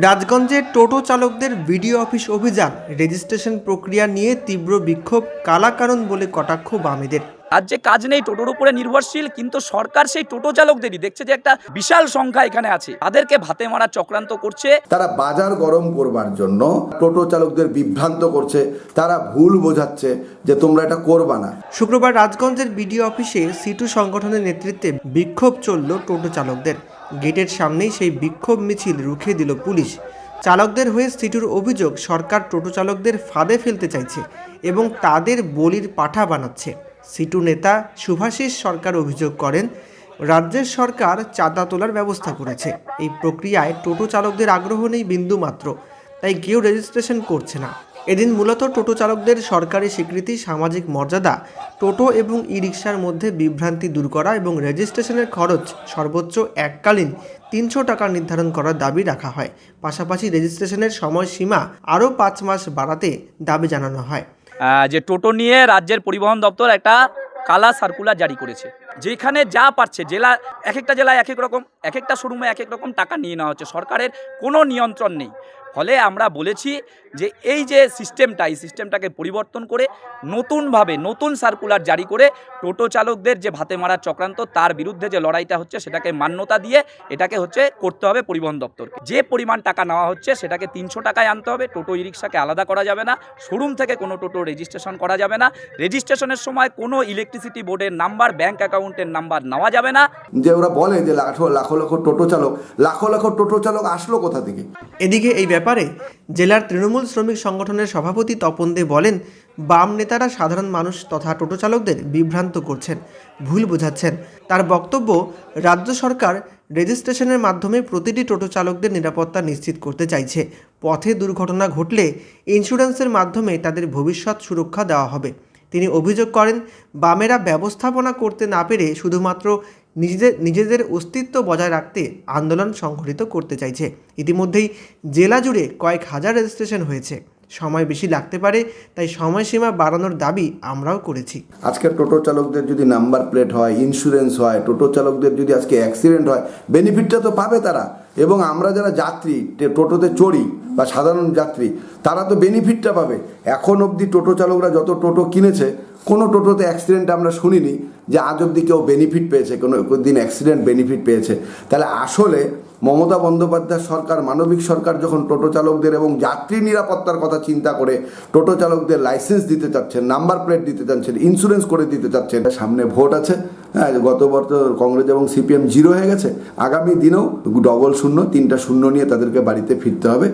রাজগঞ্জে টোটো চালকদের BDO office অভিযান, registration প্রক্রিয়া নিয়ে তীব্র বিক্ষোভ, কালাকানুন বলে কটাক্ষ বামেদের। রাজ্যে কাজ নেই, টোটোর উপরে নির্ভরশীল, কিন্তু সরকার সেই টোটো চালকদেরই দেখছে যে একটা বিশাল সংখ্যা এখানে আছে, তাদেরকে ভাতে মারার চক্রান্ত করছে। তারা বাজার গরম করবার জন্য টোটো চালকদের বিভ্রান্ত করছে, তারা ভুল বোঝাচ্ছে যে তোমরা এটা করবা না। শুক্রবার রাজগঞ্জের বিডিও অফিসে সিটু সংগঠনের নেতৃত্বে বিক্ষোভ চলল টোটো চালকদের। গেটের সামনেই সেই বিক্ষোভ মিছিল রুখে দিল পুলিশ। চালকদের হয়ে সিটুর অভিযোগ, সরকার টোটো চালকদের ফাঁদে ফেলতে চাইছে এবং তাদের বলির পাঠা বানাচ্ছে। সিটু নেতা শুভাশিস সরকার অভিযোগ করেন, রাজ্যের সরকার চাঁদা তোলার ব্যবস্থা করেছে, এই প্রক্রিয়ায় টোটো চালকদের আগ্রহ নেই বিন্দু মাত্র, তাই কেউ রেজিস্ট্রেশন করছে না। এদিন মূলত টোটো চালকদের সরকারি স্বীকৃতি, সামাজিক মর্যাদা, টোটো এবং ই রিকশার মধ্যে বিভ্রান্তি দূর করা এবং রেজিস্ট্রেশনের খরচ সর্বোচ্চ এককালীন 300 টাকা নির্ধারণ করার দাবি রাখা হয়। পাশাপাশি রেজিস্ট্রেশনের সময়সীমা আরও 5 মাস বাড়াতে দাবি জানানো হয়। যে টোটো নিয়ে রাজ্যের পরিবহন দপ্তর একটা কালা সার্কুলার জারি করেছে, যেখানে যা পারছে জেলা, এক একটা জেলায় এক এক রকম, এক একটা শোরুমে এক এক রকম টাকা নিয়ে নেওয়া হচ্ছে, সরকারের কোনো নিয়ন্ত্রণ নেই। ফলে আমরা বলেছি যে এই যে সিস্টেমটা, এই সিস্টেমটাকে পরিবর্তন করে নতুনভাবে নতুন সার্কুলার জারি করে টোটো চালকদের যে ভাতে মারার চক্রান্ত, তার বিরুদ্ধে যে লড়াইটা হচ্ছে সেটাকে মান্যতা দিয়ে এটাকে করতে হবে পরিবহন দপ্তরকে। যে পরিমাণ টাকা নেওয়া হচ্ছে সেটাকে 300 টাকায় আনতে হবে। টোটো ই রিকশাকে আলাদা করা যাবে না, শোরুম থেকে কোনো টোটো রেজিস্ট্রেশন করা যাবে না, রেজিস্ট্রেশনের সময় কোনো ইলেকট্রিসিটি বোর্ডের নাম্বার, ব্যাংক অ্যাকাউন্টের নাম্বার নেওয়া যাবে না। যে ওরা বলে যে লাখো লাখো টোটো চালক আসলো কোথা থেকে। এদিকে এই ব্যাপারে জেলার তৃণমূল শ্রমিক সংগঠনের সভাপতি তপন দে বলেন, বাম নেতারা সাধারণ মানুষ তথা টোটো চালকদের বিভ্রান্ত করছেন, ভুল বোঝাচ্ছেন। তার বক্তব্য, রাজ্য সরকার রেজিস্ট্রেশনের মাধ্যমে প্রতিটি টোটো চালকদের নিরাপত্তা নিশ্চিত করতে চাইছে। পথে দুর্ঘটনা ঘটলে ইন্স্যুরেন্সের মাধ্যমে তাদের ভবিষ্যৎ সুরক্ষা দেওয়া হবে। তিনি অভিযোগ করেন, বামেরা ব্যবস্থাপনা করতে না পেরে শুধুমাত্র নিজেদের অস্তিত্ব বজায় রাখতে আন্দোলন সংগঠিত করতে চাইছে। ইতিমধ্যেই জেলা জুড়ে কয়েক হাজার রেজিস্ট্রেশন হয়েছে, সময় বেশি লাগতে পারে, তাই সময়সীমা বাড়ানোর দাবি আমরাও করেছি। আজকে টোটো চালকদের যদি নাম্বার প্লেট হয়, ইন্স্যুরেন্স হয়, টোটো চালকদের যদি আজকে অ্যাক্সিডেন্ট হয়, বেনিফিটটা তো পাবে তারা। এবং আমরা যারা যাত্রী টোটোতে চড়ি বা সাধারণ যাত্রী, তারা তো বেনিফিটটা পাবে। এখন অবধি টোটো চালকরা যত টোটো কিনেছে, কোনো টোটোতে অ্যাক্সিডেন্ট আমরা শুনিনি যে আজ অবধি কেউ বেনিফিট পেয়েছে, কোনো দিন অ্যাক্সিডেন্ট বেনিফিট পেয়েছে। তাহলে আসলে মমতা বন্দ্যোপাধ্যায় সরকার, মানবিক সরকার, যখন টোটো চালকদের এবং যাত্রী নিরাপত্তার কথা চিন্তা করে টোটো চালকদের লাইসেন্স দিতে চাচ্ছেন, নাম্বার প্লেট দিতে চাচ্ছেন, ইন্স্যুরেন্স করে দিতে চাচ্ছেন। সামনে ভোট আছে, হ্যাঁ, গত বছর কংগ্রেস এবং সিপিএম 0 হয়ে গেছে, আগামী দিনেও 0-0, 3টা শূন্য নিয়ে তাদেরকে বাড়িতে ফিরতে হবে।